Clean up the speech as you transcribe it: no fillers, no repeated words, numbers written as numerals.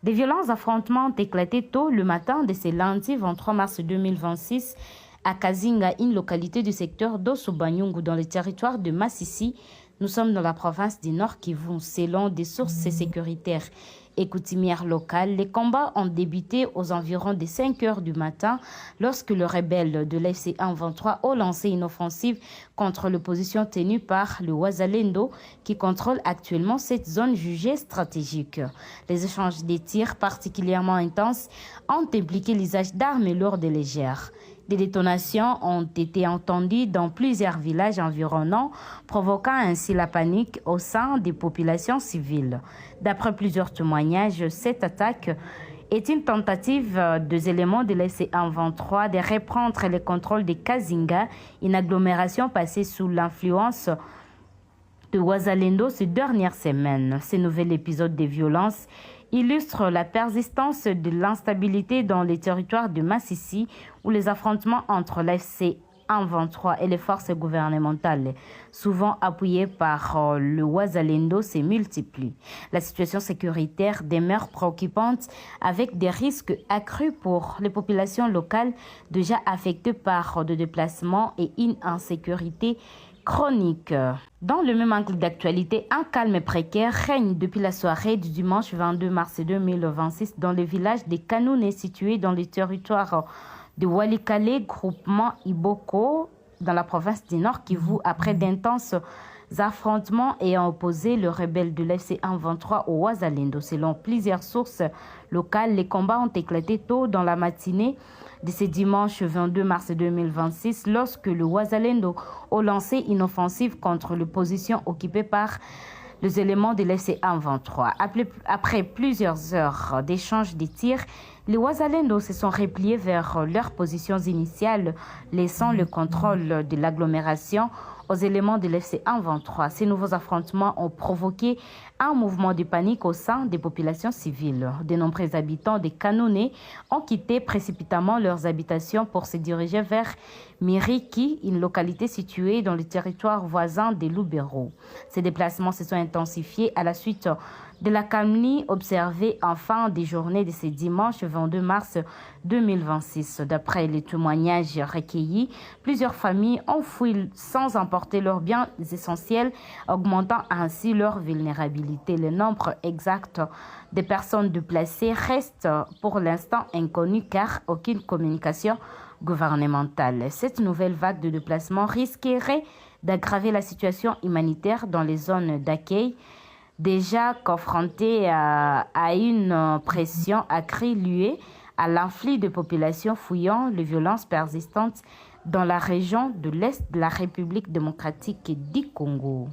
Des violents affrontements ont éclaté tôt le matin de ce lundi 23 mars 2026 à Kazinga, une localité du secteur d'Osso-Banyungu dans le territoire de Massissi. Nous sommes dans la province du Nord Kivu. Selon des sources sécuritaires et coutumières locales, les combats ont débuté aux environs de 5 heures du matin lorsque le rebelle de l'FC 123 a lancé une offensive contre l'opposition tenue par le Wazalendo qui contrôle actuellement cette zone jugée stratégique. Les échanges de tirs particulièrement intenses ont impliqué l'usage d'armes lourdes et légères. Des détonations ont été entendues dans plusieurs villages environnants, provoquant ainsi la panique au sein des populations civiles. D'après plusieurs témoignages, cette attaque est une tentative des éléments de l'FC 123 de reprendre le contrôle de Kazinga, une agglomération passée sous l'influence de Wazalendo ces dernières semaines. Ce nouvel épisode de violence illustre la persistance de l'instabilité dans les territoires de Massissi où les affrontements entre l'FC 123 et les forces gouvernementales, souvent appuyées par le Wazalendo, se multiplient. La situation sécuritaire demeure préoccupante avec des risques accrus pour les populations locales déjà affectées par des déplacements et une insécurité chronique. Dans le même angle d'actualité, un calme précaire règne depuis la soirée du dimanche 22 mars 2026 dans le village de Kanoune situé dans le territoire de Walikale, groupement Iboko, dans la province du Nord Kivu, après d'intenses affrontements ayant opposé le rebelle de l'FC 123 au Wazalendo. Selon plusieurs sources locales, les combats ont éclaté tôt dans la matinée de ce dimanche 22 mars 2026 lorsque le Wazalendo a lancé une offensive contre les positions occupées par les éléments de l'FC 123. Après plusieurs heures d'échange de tirs, les Wazalendo se sont repliés vers leurs positions initiales, laissant le contrôle de l'agglomération aux éléments de l'FC 123. Ces nouveaux affrontements ont provoqué un mouvement de panique au sein des populations civiles. De nombreux habitants de Kanoune ont quitté précipitamment leurs habitations pour se diriger vers Miriki, une localité située dans le territoire voisin de Lubero. Ces déplacements se sont intensifiés à la suite de la calmie observée en fin de journée de ce dimanche 22 mars 2026. D'après les témoignages recueillis, plusieurs familles ont fui sans emporter leurs biens essentiels, augmentant ainsi leur vulnérabilité. Le nombre exact de personnes déplacées reste pour l'instant inconnu car aucune communication gouvernementale. Cette nouvelle vague de déplacement risquerait d'aggraver la situation humanitaire dans les zones d'accueil, déjà confrontées à une pression accrue liée à l'influx de populations fuyant les violences persistantes dans la région de l'Est de la République démocratique du Congo.